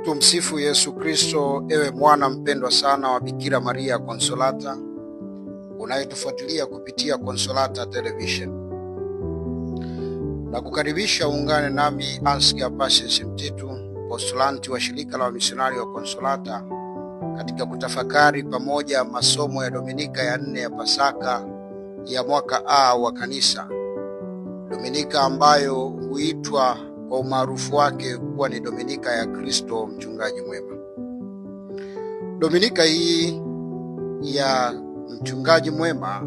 Tumsifu Yesu Kristo. Ewe mwana mpendwa sana wa Bikira Maria Konsolata, unayetufuatilia kupitia Konsolata Television, na kukaribisha uungane nami Ansgar Patience Mtitu, postulanti wa shirika la wamisionari wa Konsolata, katika kutafakari pamoja masomo ya Dominika ya 4 ya Pasaka ya mwaka A wa Kanisa, Dominika ambayo huitwa kwa umaarufu wake kuwa ni Dominika ya Kristo mchungaji mwema. Dominika hii ya mchungaji mwema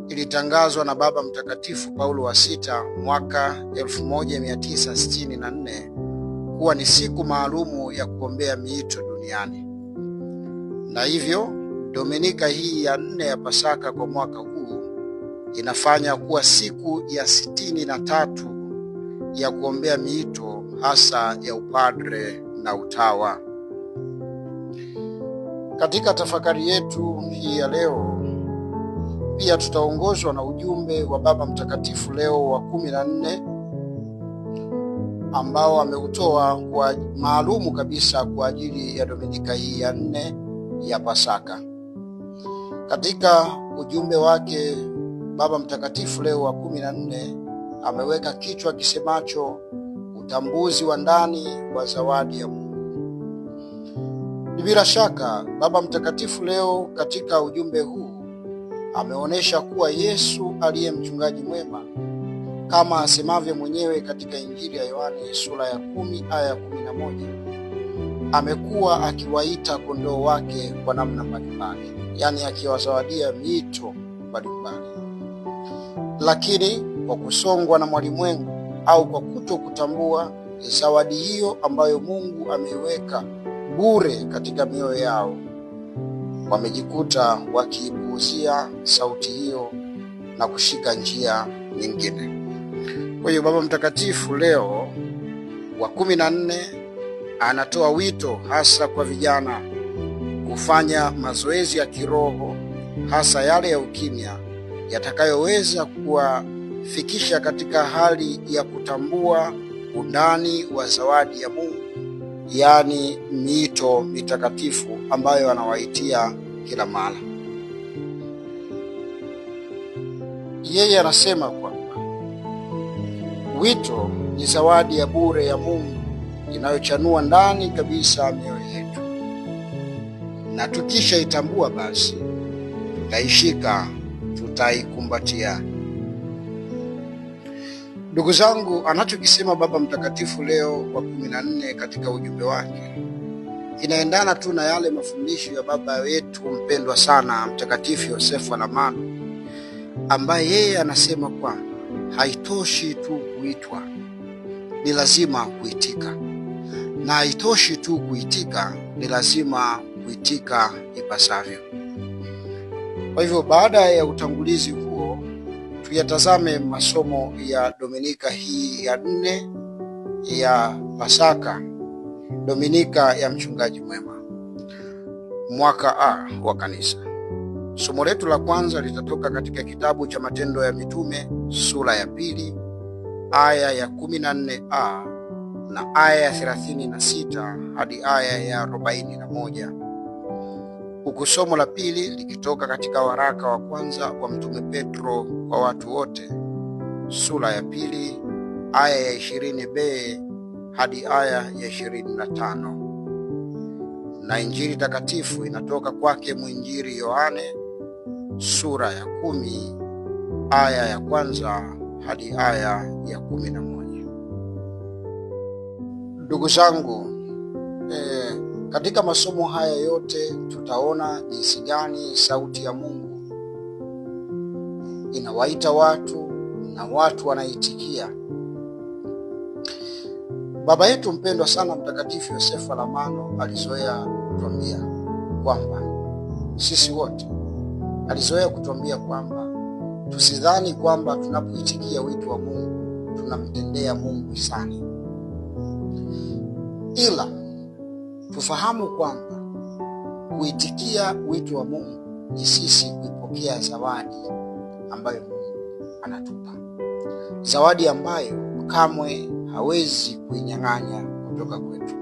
ilitangazwa na Baba Mtakatifu Paulo wa Sita mwaka 1964 kuwa ni siku maalumu ya kuombea miito duniani. Na hivyo Dominika hii ya 4 ya Pasaka kwa mwaka huu inafanya kuwa siku ya 63 ya kuombea miito hasa ya upadre na utawa. Katika tafakari yetu hii ya leo pia tutaongozwa na ujumbe wa Baba Mtakatifu Leo wa 14 ambao ameutoa kwa maalumu kabisa kwa ajili ya Dominika hii ya 4 ya Pasaka. Katika ujumbe wake Baba Mtakatifu Leo wa 14 ameweka kichwa kisemacho utambuzi wa ndani wa zawadi ya Mungu. Bila shaka Baba Mtakatifu Leo katika ujumbe huu ameonyesha kuwa Yesu aliye mchungaji mwema, kama asemavyo mwenyewe katika Injili ya Yohane sura ya 10 aya 11, amekuwa akiwaita kondoo wake kwa namna mbalimbali, yani akiwazawadia miito mbalimbali. Lakini kwa kusongwa na mwalimwengu au kwa kutokutambua zawadi hiyo ambayo Mungu ameiweka bure katika mioyo yao, wamejikuta wakiipuuzia sauti hiyo na kushika njia nyingine. Kwa hiyo Baba Mtakatifu Leo wa 14 anatoa wito hasa kwa vijana kufanya mazoezi ya kiroho, hasa yale ya ukimya, yatakayoweza kuwafikisha katika hali ya kutambua undani wa zawadi ya Mungu, yaani miito mitakatifu ambayo anawaitia kila mara. Yeye anasema kwamba wito ni zawadi ya bure ya Mungu inayochanua ndani kabisa mioyo yetu, na tukishaitambua basi tutaishika, tutaikumbatia. Ndugu zangu, anachokisema Baba Mtakatifu Leo wa 14 katika ujumbe wake inaendana tu na yale mafundisho ya baba wetu mpendwa sana Mtakatifu Yosefu wa Lamano, ambaye yeye anasema kwamba haitoshi tu kuitwa, ni lazima kuitika, na haitoshi tu kuitika, ni lazima kuitika ipasavyo. Kwa hivyo baada ya utangulizi huo, tuyatazame masomo ya Dominika hii ya 4 ya Pasaka, Dominika ya mchungaji mwema, mwaka A wa Kanisa. Somo letu la kwanza litatoka katika kitabu cha Matendo ya Mitume sura ya 2 aya ya 14a na aya ya 36 hadi aya ya 41, huku somo la pili likitoka katika waraka wa kwanza wa Mtume Petro kwa watu wote sura ya 2 aya ya 20b hadi aya ya 25, na Injili takatifu inatoka kwake mwinjili Yohane sura ya 10 aya ya kwanza hadi aya ya 11. Ndugu zangu, katika masomo haya yote tutaona jinsi gani sauti ya Mungu inawaita watu na watu wanaitikia. Baba yetu mpendwa sana Mtakatifu Yosefu wa Lamano alizoea kutuambia kwamba sisi wote, alizoea kutuambia kwamba tusidhani kwamba tunapoitikia wito wa Mungu tunamtendea Mungu sana, ila tufahamu kwamba kuitikia wito wa Mungu ni sisi kuipokea zawadi ambayo Mungu anatupa, zawadi ambayo kamwe hawezi kuinyang'anya kutoka kwetu.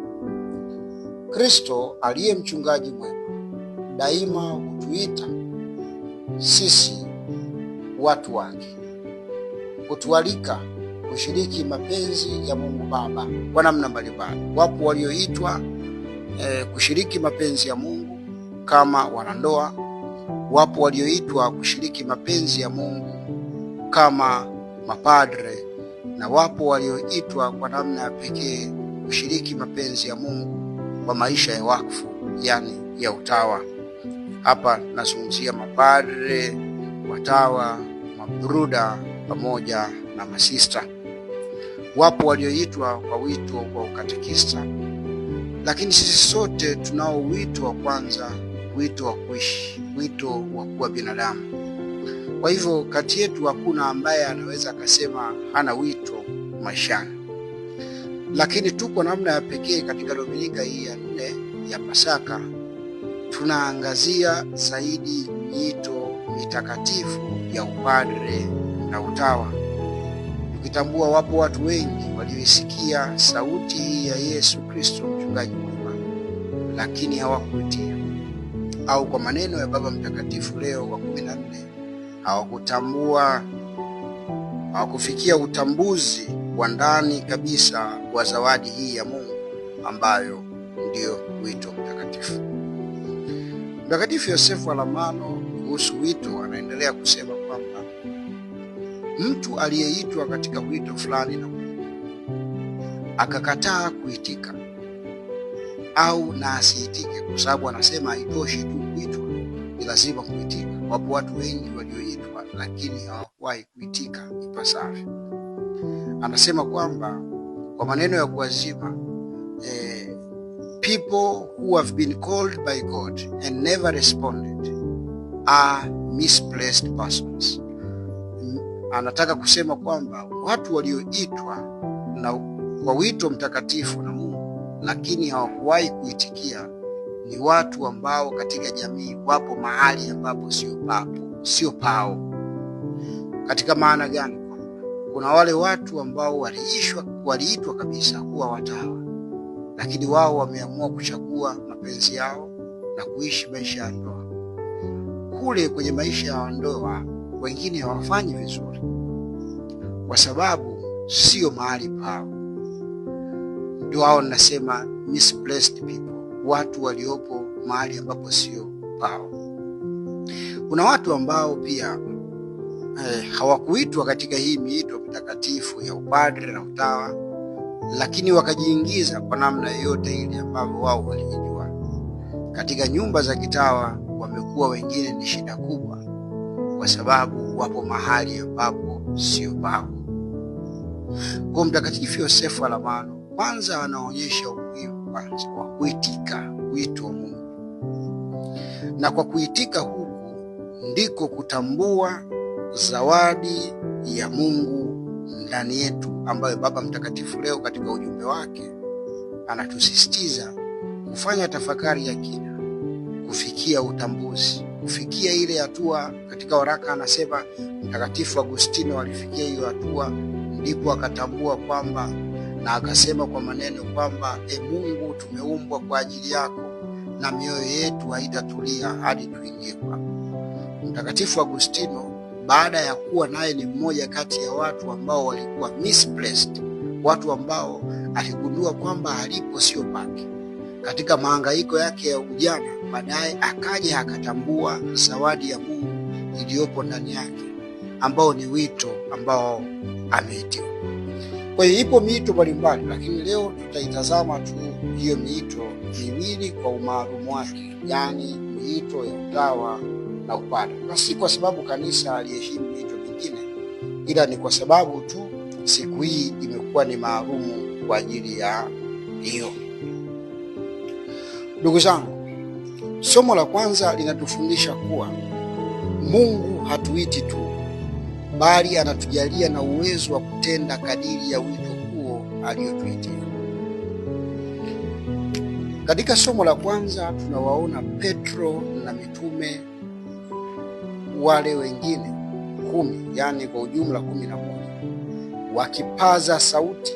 Kristo aliye mchungaji mwema daima hutuita sisi watu wake, kutualika kushiriki mapenzi ya Mungu Baba kwa namna mbalimbali. Wapo walioitwa kushiriki mapenzi ya Mungu kama wanandoa, wapo walioitwa kushiriki mapenzi ya Mungu kama mapadre, na wapo walioitwa kwa namna ya pekee kushiriki mapenzi ya Mungu kwa maisha ya wakfu, yani ya utawa. Hapa nazungumzia mapadre, watawa, mabruda pamoja na masista. Wapo walioitwa kwa wito wa ukatekista, lakini sisi sote tunao wito wa kwanza, wito wa kuishi, wito wa kuwa binadamu. Kwa hivyo kati yetu hakuna ambaye anaweza akasema hana wito maishani, lakini tuko namna ya pekee katika Dominika hii ya 4 ya Pasaka tunaangazia zaidi miito mitakatifu ya upadre na utawa, tukitambua wapo watu wengi walioisikia sauti hii ya Yesu Kristo mchungaji mwema, lakini hawakuitia, au kwa maneno ya Baba Mtakatifu Leo wa 14 hawakutambua, hawakufikia utambuzi wa ndani kabisa wa zawadi hii ya Mungu ambayo ndio wito mtakatifu. Mtakatifu Yosefu Alamano kuhusu wito anaendelea kusema kwamba mtu aliyeitwa katika wito fulani na Mungu akakataa kuitika au na asiitike, kwa sababu anasema haitoshi tu kuitwa, ni lazima kuitika. Wapo watu wengi walioitwa lakini hawakuwahi kuitika ipasavyo. Anasema kwamba kwa maneno ya kuazima, people who have been called by God and never responded are misplaced persons. Anataka kusema kwamba watu walioitwa na kwa wito mtakatifu na Mungu lakini hawakuwahi kuitikia ni watu ambao katika jamii wapo mahali ambapo sio pao. Katika maana gani? Kuna wale watu ambao waliitwa kabisa kuwa watawa, lakini wao wameamua kuchagua mapenzi yao na kuishi maisha ya ndoa. Kule kwenye maisha ya ndoa wengine hawafanyi vizuri kwa sababu sio mahali pao. Ndio hao nasema misplaced people, watu waliopo mahali ambapo sio pao. Kuna watu ambao pia hawakuitwa katika hii miito mitakatifu ya upadre na utawa, lakini wakajiingiza kwa namna yoyote ile ambavyo wao walijua. Katika nyumba za kitawa wamekuwa wengine ni shida kubwa, kwa sababu wapo mahali ambapo sio pao. Kwa Mtakatifu Yosefu Alamano kwanza anaonyesha umuhimu kwanza wa kuitika wito wa Mungu, na kwa kuitika huku ndiko kutambua zawadi ya Mungu ndani yetu, ambayo Baba Mtakatifu leo katika ujumbe wake anatusisitiza kufanya tafakari ya kina, kufikia utambuzi, kufikia ile hatua. Katika waraka anasema Mtakatifu Agustino alifikia hiyo hatua, ndipo akatambua kwamba na akasema kwa maneno kwamba Mungu, tumeumbwa kwa ajili yako na mioyo yetu haitatulia hadi tuingie kwako. Mtakatifu Agustino baada ya kuwa naye ni mmoja kati ya watu ambao walikuwa misplaced, watu ambao aligundua kwamba alipo sio pake, katika mahangaiko yake ya ujana, baadaye akaja akatambua zawadi ya Mungu iliyopo ndani yake, ambao ni wito ambao ameitiwa. Kwa hiyo ipo miito mbalimbali, lakini leo tutaitazama tu hiyo miito miwili kwa umaalumu wake, yani miito ya utawa na upadre. Na si kwa sababu kanisa aliheshimu miito mingine, ila ni kwa sababu tu siku hii imekuwa ni maalumu kwa ajili ya hiyo. Ndugu zangu, somo la kwanza linatufundisha kuwa Mungu hatuiti tu, bali anatujalia na uwezo wa kutenda kadiri ya wito huo aliotuitia. Katika somo la kwanza tunawaona Petro na mitume wale wengine 10, yani kwa ujumla 11, wakipaza sauti.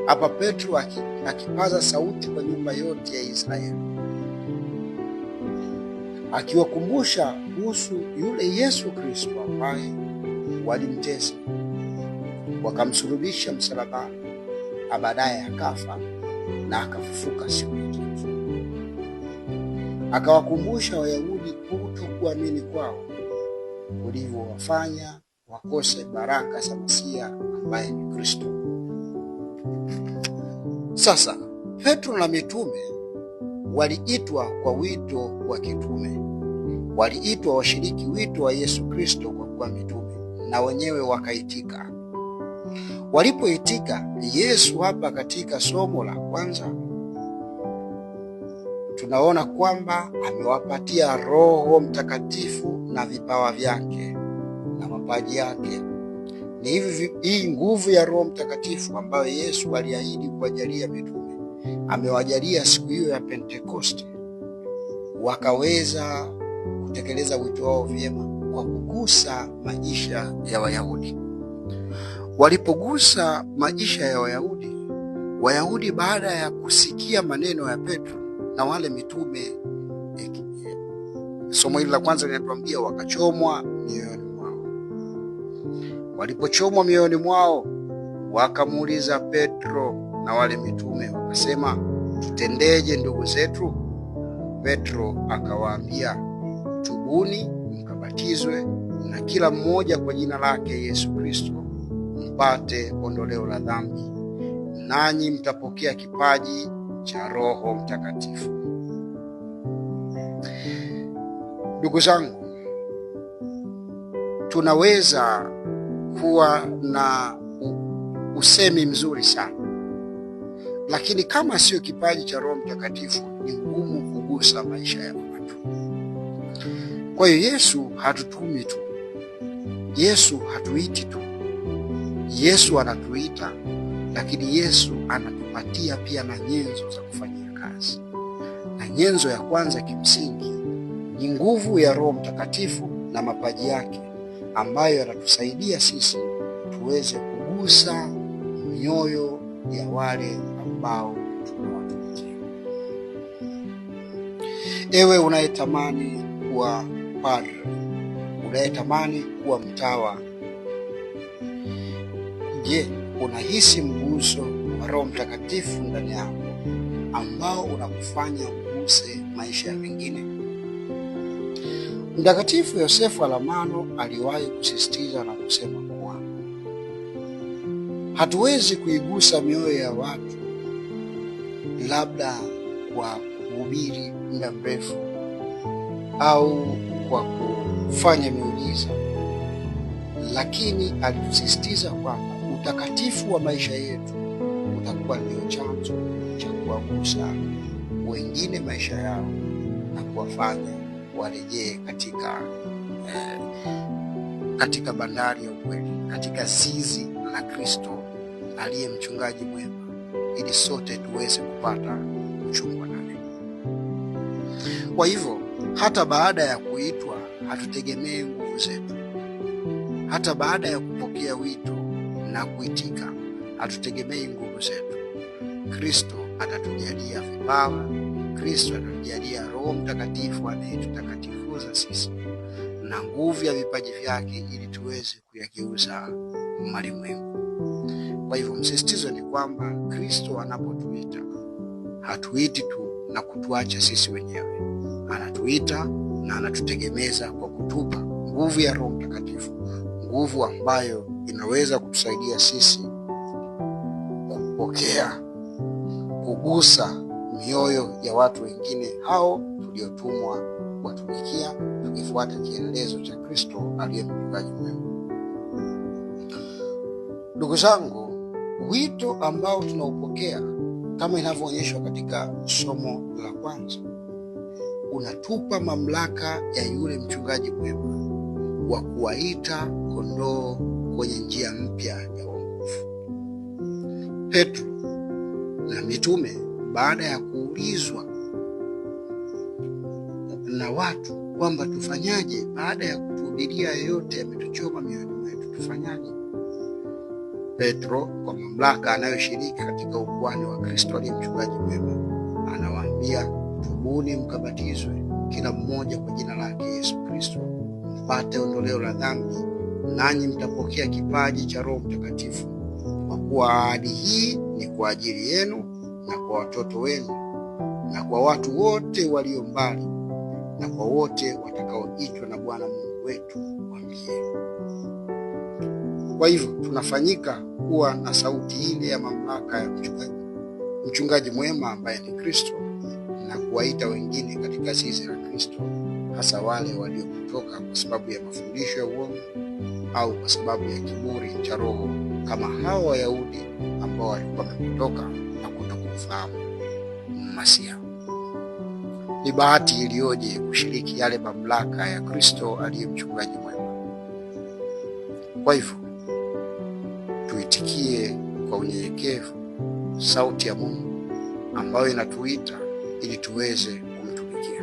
Hapa Petro akipaza sauti kwa nyumba yote ya Israeli, akiwakumbusha kuhusu yule Yesu Kristo ambaye walimtesa, wakamsulubisha msalabani, baadaye akafa na akafufuka siku ya tatu. Akawakumbusha Wayahudi kutokuamini kwao ulivyowafanya wakose baraka za Masia ambaye ni Kristo. Sasa Petro na mitume waliitwa kwa wito wa kitume, waliitwa washiriki wito wa Yesu Kristo kwa kuwa mitume, na wenyewe wakaitika. Walipoitika, Yesu hapa katika somo la kwanza tunaona kwamba amewapatia Roho Mtakatifu na vipawa vyake na mapaji yake. Ni hii nguvu ya Roho Mtakatifu ambayo Yesu aliahidi kuwajalia mitume, amewajalia siku hiyo ya Pentekoste, wakaweza kutekeleza wito wao vyema kwa kugusa maisha ya Wayahudi. Walipogusa maisha ya Wayahudi baada ya kusikia maneno ya Petro na wale mitume, somo hili la kwanza linatuambia wakachomwa mioyoni mwao. Walipochomwa mioyoni mwao, wakamuuliza Petro na wale mitume, wakasema, tutendeje ndugu zetu? Petro akawaambia, tubuni mkabatizwe na kila mmoja kwa jina lake Yesu Kristo mpate ondoleo la dhambi, nanyi mtapokea kipaji cha Roho Mtakatifu. Ndugu zangu, tunaweza kuwa na usemi mzuri sana, lakini kama sio kipaji cha Roho Mtakatifu ni ngumu kugusa maisha ya watu. Kwa hiyo Yesu hatutumi tu, Yesu hatuiti tu. Yesu anatuita, lakini Yesu anatupatia pia na nyenzo za kufanyia kazi. Na nyenzo ya kwanza kimsingi ni nguvu ya Roho Mtakatifu na mapaji yake ambayo yanatusaidia sisi tuweze kugusa mioyo ya wale ambao tunawatumikia. Ewe unayetamani kuwa padre, unayetamani kuwa mtawa, je, unahisi mguso wa Roho Mtakatifu ndani yako ambao unakufanya uguse maisha ya wengine? Mtakatifu Yosefu Alamano aliwahi kusisitiza na kusema kuwa hatuwezi kuigusa mioyo ya watu labda kwa kuhubiri muda mrefu au kwa kufanya miujiza, lakini alitusisitiza kwamba utakatifu wa maisha yetu utakuwa ndio chanzo cha kuwagusa wengine maisha yao na kuwafanya warejee katika bandari ya ukweli, katika zizi la Kristo aliye mchungaji mwema, ili sote tuweze kupata kuchungwa naye. Kwa hivyo hata baada ya kuitwa hatutegemee nguvu zetu. Hata baada ya kupokea wito na kuitika hatutegemei nguvu zetu. Kristo atatujalia vipawa, Kristo atatujalia Roho Mtakatifu anayetutakatifuza sisi na nguvu ya vipaji vyake ili tuweze kuyageuza malimwengu. Kwa hivyo msisitizo ni kwamba Kristo anapotuita hatuiti tu na kutuacha sisi wenyewe. Anatuita na anatutegemeza kwa kutupa nguvu ya Roho Mtakatifu, nguvu ambayo inaweza kutusaidia sisi kupokea, kugusa mioyo ya watu wengine hao tuliotumwa kuwatumikia, tukifuata kielelezo cha Kristo aliye mchungaji mwema. Ndugu zangu, wito ambao tunaupokea kama inavyoonyeshwa katika somo la kwanza unatupa mamlaka ya yule mchungaji mwema wa kuwaita kondoo kwenye njia mpya ya wokovu. Petro na mitume baada ya tunaulizwa na watu kwamba tufanyaje baada ya kutuhubiria yote yametuchoma mioyoni mwetu, tufanyaje? Petro kwa mamlaka anayoshiriki katika ukuhani wa Kristo aliye mchungaji mwema anawaambia, tubuni mkabatizwe kila mmoja kwa jina lake Yesu Kristo mpate ondoleo la dhambi, nanyi mtapokea kipaji cha Roho Mtakatifu, kwa kuwa ahadi hii ni kwa ajili yenu na kwa watoto wenu na kwa watu wote walio mbali na kwa wote watakaoitwa na Bwana Mungu wetu wa milele. Kwa hivyo tunafanyika kuwa na sauti ile ya mamlaka ya mchungaji mwema ambaye ni Kristo, na kuwaita wengine katika zizi la Kristo, hasa wale waliopotoka kwa sababu ya mafundisho ya uongo au kwa sababu ya kiburi cha roho, kama hao Wayahudi ambao walikuwa wamepotoka na kutokufahamu Masiya. Ni bahati iliyoje kushiriki yale mamlaka ya Kristo aliye mchungaji mwema. Kwa hivyo tuitikie kwa unyenyekevu sauti ya Mungu ambayo inatuita ili tuweze kumtumikia.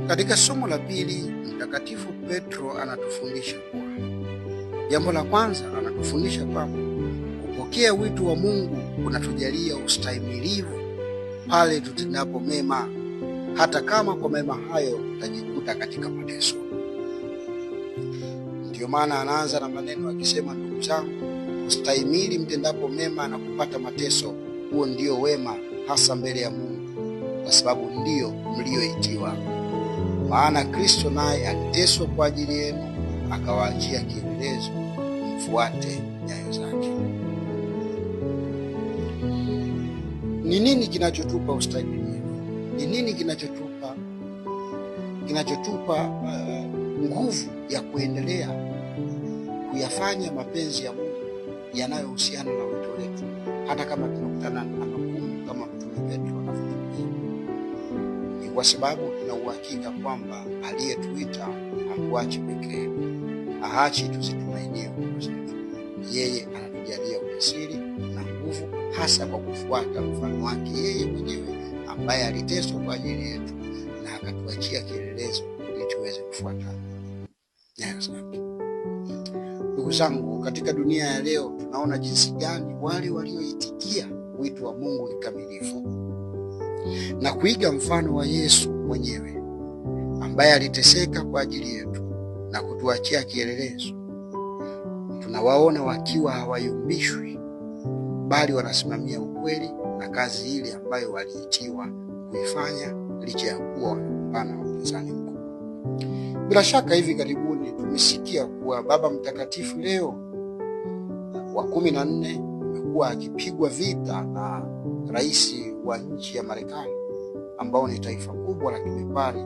Katika somo la pili, Mtakatifu Petro anatufundisha kuwa, jambo la kwanza, anatufundisha kwamba kupokea wito wa Mungu kunatujalia ustahimilivu pale tutendapo mema, hata kama kwa mema hayo tutajikuta katika mateso. Ndiyo maana anaanza na maneno akisema, ndugu zangu, ustahimili mtendapo mema na kupata mateso, huo ndio wema hasa mbele ya Mungu, kwa sababu ndio mlioitiwa. Maana Kristo naye aliteswa kwa ajili yenu, akawaachia kielelezo, mfuate nyayo zake. Ni nini kinachotupa ustahimilivu? Ni nini kinachotupa nguvu ya kuendelea kuyafanya mapenzi ya Mungu yanayohusiana na wito wetu, hata kama tunakutana na magumu kama Mtume Petro anavyotuambia? Ni kwa sababu tuna uhakika kwamba aliyetuita hakuachi pekee, haachi tuzitumainie nguvu zetu. Yeye anatujalia ujasiri na nguvu, hasa kwa kufuata mfano wake yeye mwenyewe ambaye aliteswa kwa ajili yetu na akatuachia kielelezo ili tuweze kufuata nyayo zake. Ndugu zangu, katika dunia ya leo tunaona jinsi gani wale walioitikia wito wa Mungu kikamilifu na kuiga mfano wa Yesu mwenyewe ambaye aliteseka kwa ajili yetu na kutuachia kielelezo, tunawaona wakiwa hawayumbishwi, bali wanasimamia ukweli na kazi ile ambayo waliitiwa kuifanya, licha ya kuwa wanakumbana na upinzani mkubwa. Bila shaka hivi karibuni tumesikia kuwa Baba Mtakatifu Leo wa 14 amekuwa akipigwa vita na rais wa nchi ya Marekani, ambao ni taifa kubwa la kibepari,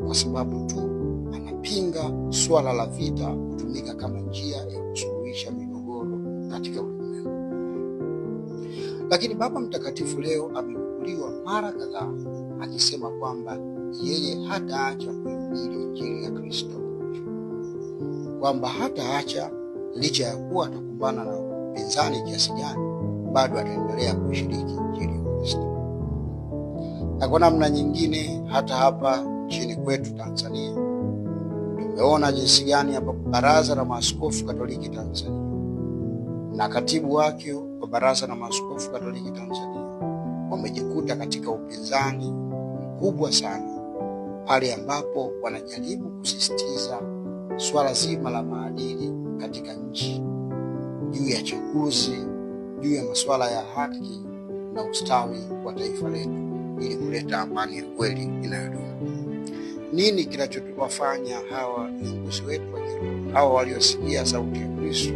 kwa sababu tu anapinga swala la vita kutumika kama njia ya kusuluhisha migogoro katika ulimwengu. Lakini Baba Mtakatifu Leo amenukuliwa mara kadhaa akisema kwamba yeye hataacha kuhubiri Injili ya Kristo, kwamba hataacha licha ya kuwa atakumbana na upinzani kiasi gani, bado ataendelea kushiriki Injili ya Kristo. Na kwa namna nyingine, hata hapa nchini kwetu Tanzania tumeona jinsi gani hapa Baraza la Maaskofu Katoliki Tanzania na katibu wake wa Baraza la Maaskofu Katoliki Tanzania wamejikuta katika upinzani mkubwa sana, pale ambapo wanajaribu kusisitiza swala zima la maadili katika nchi, juu ya chaguzi, juu ya masuala ya haki na ustawi wa taifa letu, ili kuleta amani ya kweli inayodumu. Nini kinachowafanya hawa viongozi wetu wa kiroho, hawa waliosikia sauti ya Kristo,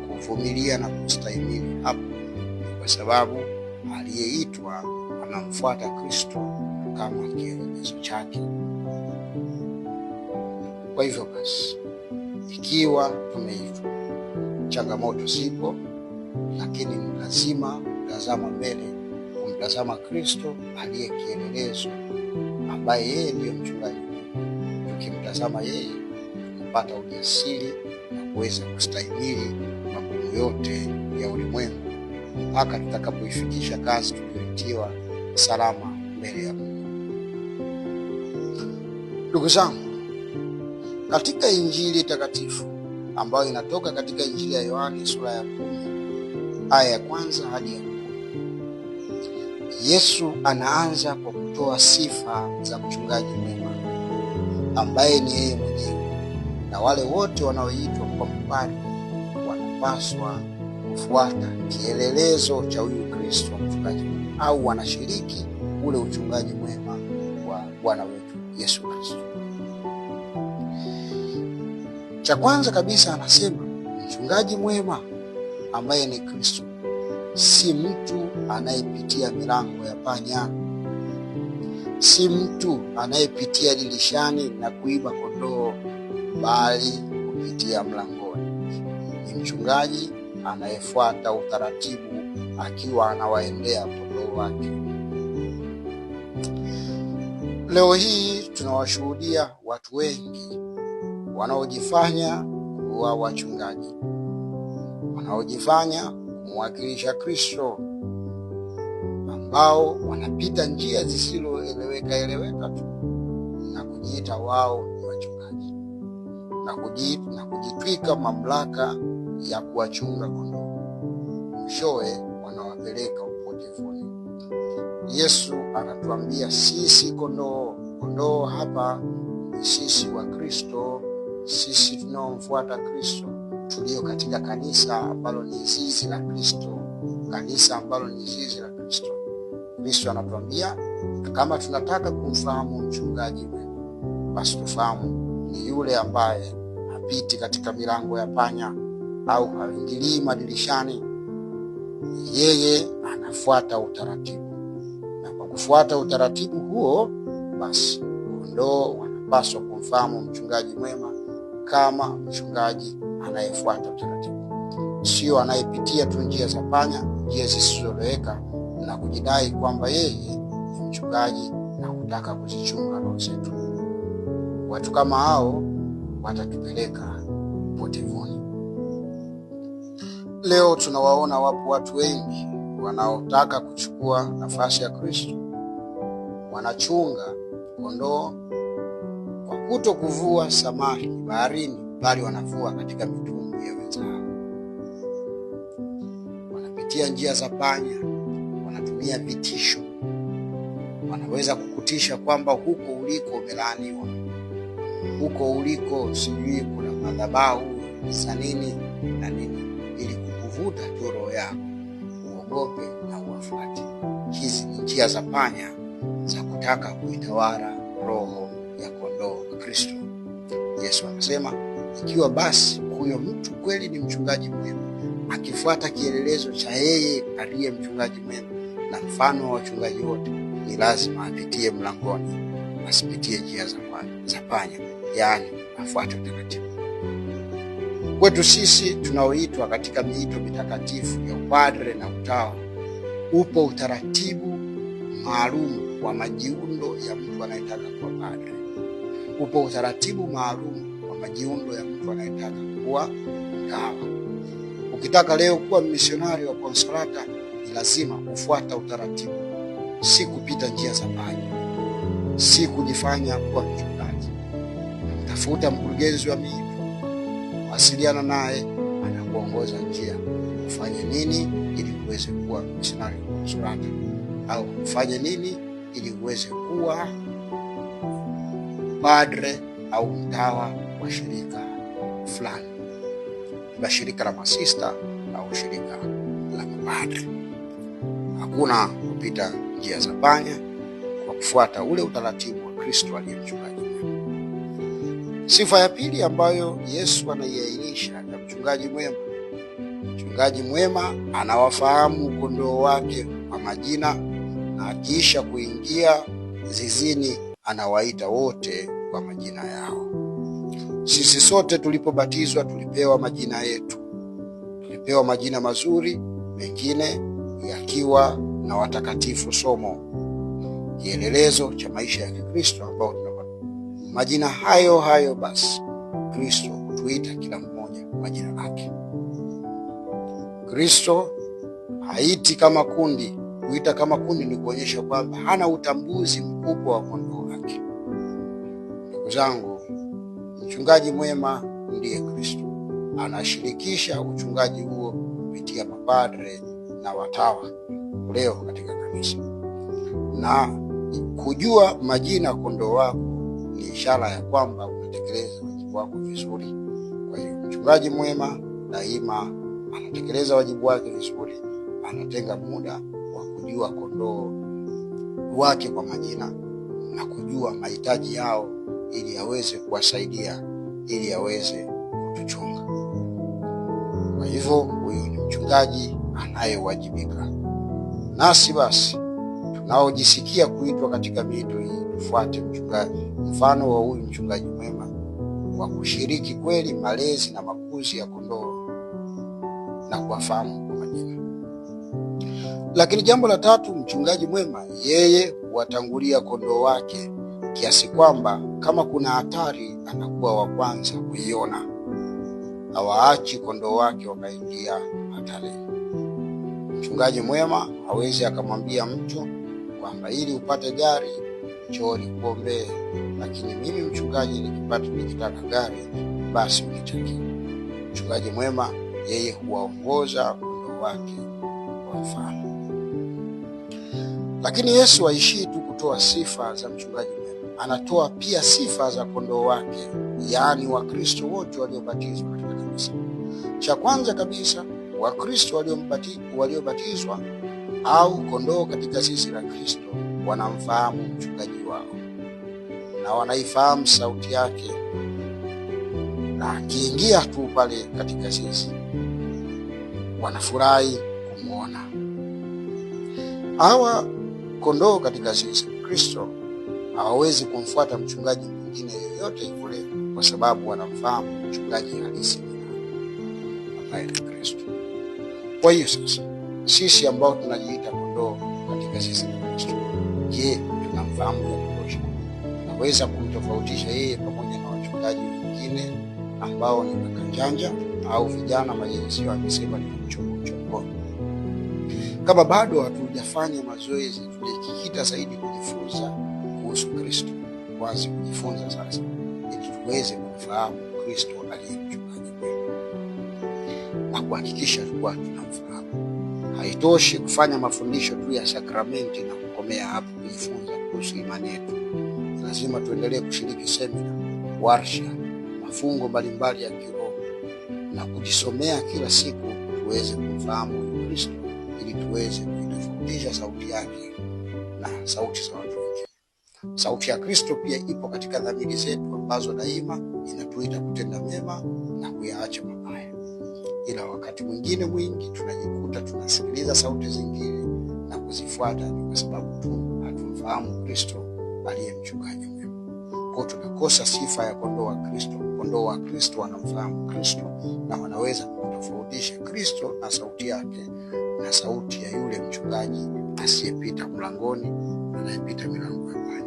kuvumilia na kustahimili hapo? Kwa sababu aliyeitwa anamfuata Kristo kama kielelezo chake. Kwa hivyo basi, ikiwa tumeitwa, changamoto zipo, lakini ni lazima kutazama mbele, kumtazama Kristo aliye kielelezo, ambaye yeye ndiyo mchungaji. Tukimtazama yeye, kupata ujasiri na kuweza kustahimili magumu yote ya ulimwengu mpaka tutakapoifikisha kazi tuliyoitiwa salama mbele ya Mungu. Ndugu zangu, katika Injili takatifu ambayo inatoka katika Injili ya Yohane sura ya 10 aya ya 1 hadi ya 10, Yesu anaanza kwa kutoa sifa za mchungaji mwema ambaye ni yeye mwenyewe, na wale wote wanaoitwa kwa mapadri wanapaswa kufuata kielelezo cha huyu Kristo mchungaji mwema, au wanashiriki ule uchungaji mwema wa Bwana wetu Yesu Kristo. Cha kwanza kabisa anasema mchungaji mwema ambaye ni Kristo si mtu anayepitia milango ya panya, si mtu anayepitia dirishani na kuiba kondoo, bali kupitia mlangoni. Ni mchungaji anayefuata utaratibu akiwa anawaendea kondoo wake. Leo hii tunawashuhudia watu wengi wanaojifanya kuwa wachungaji, wanaojifanya kumwakilisha Kristo, ambao wanapita njia zisizoeleweka tu na kujiita wao ni wachungaji na kujitwika mamlaka ya kuwachunga kondoo. Mwishowe wanawapeleka upotevuni. Yesu anatuambia sisi kondoo hapa ni sisi wa Kristo, sisi tunaomfuata Kristo, tulio katika kanisa ambalo ni zizi la Kristo, kanisa ambalo ni zizi la Kristo. Kristo anatuambia kama tunataka kumfahamu mchungaji mwema, basi tufahamu ni yule ambaye hapiti katika milango ya panya au haingilii madirishani. Yeye anafuata utaratibu, na kwa kufuata utaratibu huo, basi kondoo wanapaswa kumfahamu mchungaji mwema kama mchungaji anayefuata utaratibu, sio anayepitia tu njia za panya, njia zisizoeleweka na kujidai kwamba yeye ni mchungaji na kutaka kuzichunga roho zetu. Watu kama hao watatupeleka potevuni. Leo tunawaona wapo watu wengi wanaotaka kuchukua nafasi ya Kristo. Wanachunga kondoo kwa kuto kuvua samaki baharini, bali wanavua katika mitumbwi ya wenzao. Wanapitia njia za panya, wanatumia vitisho. Wanaweza kukutisha kwamba huko uliko umelaaniwa, huko uliko sijui kuna madhabahu za nini na nini, ili kukuvuta tu roho yako uogope na uwafuate. Hizi ni njia za panya za kutaka kuitawala roho ya kondoo wa Kristo. Yesu anasema ikiwa basi huyo mtu kweli ni mchungaji mwema, akifuata kielelezo cha yeye aliye mchungaji mwema na mfano wa wachungaji wote, ni lazima apitie mlangoni, asipitie njia za panya, yaani afuate utaratibu. Kwetu sisi tunaoitwa katika miito mitakatifu ya upadre na utawa, upo utaratibu maalum wa majiundo ya mtu anayetaka kuwa padre. Upo utaratibu maalum wa majiundo ya mtu anayetaka kuwa mtawa. Ukitaka leo kuwa misionari wa Konsolata, ni lazima kufuata utaratibu, si kupita njia za panya, si kujifanya kuwa mchungaji. Tafuta mkurugenzi wa miito, wasiliana naye, anakuongoza njia. Ufanye nini ili uweze kuwa misionari wa Konsolata, au ufanye nini ili uweze kuwa padre au mtawa wa shirika fulani, la shirika la masista au shirika la mapadre. Hakuna kupita njia za panya, kwa kufuata ule utaratibu wa Kristo aliye mchungaji. Sifa ya pili ambayo Yesu anaiainisha ya mchungaji mwema. Mchungaji mwema anawafahamu kondoo wake kwa majina, na akiisha kuingia zizini anawaita wote kwa majina yao. Sisi sote tulipobatizwa tulipewa majina yetu. Tulipewa majina mazuri, mengine yakiwa na watakatifu somo, kielelezo cha maisha ya Kikristo ambao tunapata. Majina hayo basi Kristo hutuita kila mmoja kwa jina lake. Kristo haiti kama kundi. Kuita kama kundi ni kuonyesha kwamba hana utambuzi mkubwa wa kondoo wake. Ndugu zangu, mchungaji mwema ndiye Kristo. Anashirikisha uchungaji huo kupitia mapadre na watawa leo katika kanisa. Na kujua majina kondoo wako ni ishara ya kwamba unatekeleza wajibu wako vizuri. Kwa hiyo mchungaji mwema daima anatekeleza wajibu wake vizuri, anatenga muda wa kujua kondoo wake kwa majina na kujua mahitaji yao ili aweze kuwasaidia, ili aweze kutuchunga. Kwa hivyo huyo ni mchungaji anayewajibika. Nasi basi tunaojisikia kuitwa katika miito hii tufuate mfano wa huyu mchungaji mwema wa kushiriki kweli malezi na makuzi ya kondoo na kuwafahamu kwa majina. Lakini jambo la tatu, mchungaji mwema yeye huwatangulia kondoo wake kiasi kwamba kama kuna hatari anakuwa wa kwanza kuiona. Hawaachi kondoo wake wakaingia hatarini. Mchungaji mwema hawezi akamwambia mtu kwamba ili upate gari njoo nikuombee, lakini mimi mchungaji nikitaka gari basi unichagie. Mchungaji mwema yeye huwaongoza kondoo wake kwa mfano. Lakini Yesu haishii tu kutoa sifa za mchungaji mwema, anatoa pia sifa za kondoo wake, yaani Wakristo wote waliobatizwa katika kanisa. Cha kwanza kabisa, Wakristo waliobatizwa au kondoo katika zizi la Kristo wanamfahamu mchungaji wao na wanaifahamu sauti yake, na akiingia tu pale katika zizi wanafurahi kumwona. Hawa kondoo katika zizi la Kristo hawawezi kumfuata mchungaji mwingine yoyote yule, kwa sababu wanamfahamu mchungaji halisi ambaye ni Kristo. Kwa hiyo sasa sisi ambao tunajiita kondoo katika zizi la Kristo, je, tunamfahamu ya kutosha? Tunaweza kumtofautisha yeye pamoja na wachungaji wengine ambao ni makanjanja au vijana majensio akisema ni mchongo? Kama bado hatujafanya mazoezi, tujikita zaidi kujifunza kuhusu Kristo, kwanza kujifunza sasa ili tuweze kumfahamu Kristo aliye mchungaji wetu na kuhakikisha kuwa tunamfahamu. Haitoshi kufanya mafundisho tu ya sakramenti na kukomea hapo kujifunza kuhusu imani yetu. Lazima tuendelee kushiriki semina, warsha, mafungo mbalimbali ya kiroho na kujisomea kila siku tuweze kumfahamu Kristo, ili tuweze kutofautisha sauti yake na sauti za watu wengine. Sauti ya Kristo pia ipo katika dhamiri zetu ambazo daima inatuita kutenda mema na kuyaacha mabaya. Ila wakati mwingine mwingi tunajikuta tunasikiliza sauti zingine na kuzifuata, ni kwa sababu tu hatumfahamu Kristo aliye mchungaji mwema. Kwa tunakosa sifa ya kondoo wa Kristo. Kondoo wa Kristo wanamfahamu Kristo na wanaweza kutofautisha Kristo na sauti yake na sauti ya yule mchungaji asiyepita mlangoni, anayepita milango ya mbali.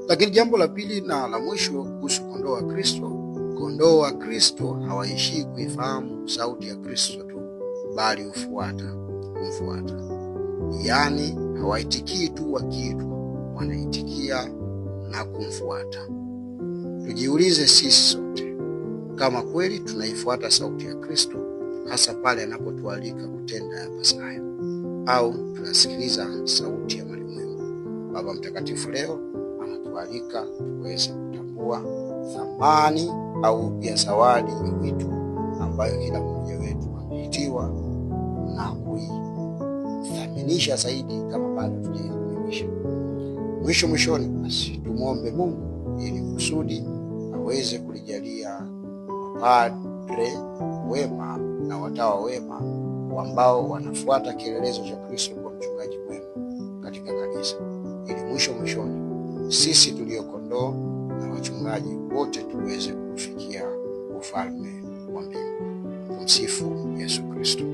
Lakini jambo la pili na la mwisho kuhusu kondoo wa Kristo, kondoo wa Kristo hawaishii kuifahamu sauti ya Kristo tu, bali kumfuata. Yaani hawaitikii tu wakiitwa, wanaitikia na kumfuata. Tujiulize sisi sote kama kweli tunaifuata sauti ya Kristo, hasa pale anapotualika kutenda yapasayo, au tunasikiliza sauti ya malimwengu. Baba Mtakatifu leo anatualika tuweze kutambua thamani au ya zawadi ya wito ambayo kila mmoja wetu ameitiwa na kuithaminisha zaidi kama bado tujaikamilisha. Mwishoni basi tumuombe Mungu ili kusudi aweze kulijalia mapadre wema na watawa wema ambao wanafuata kielelezo cha Kristo kwa mchungaji mwema katika kanisa, ili mwishoni sisi tulio kondoo na wachungaji wote tuweze kufikia ufalme wa mbingu. Tumsifu Yesu Kristo.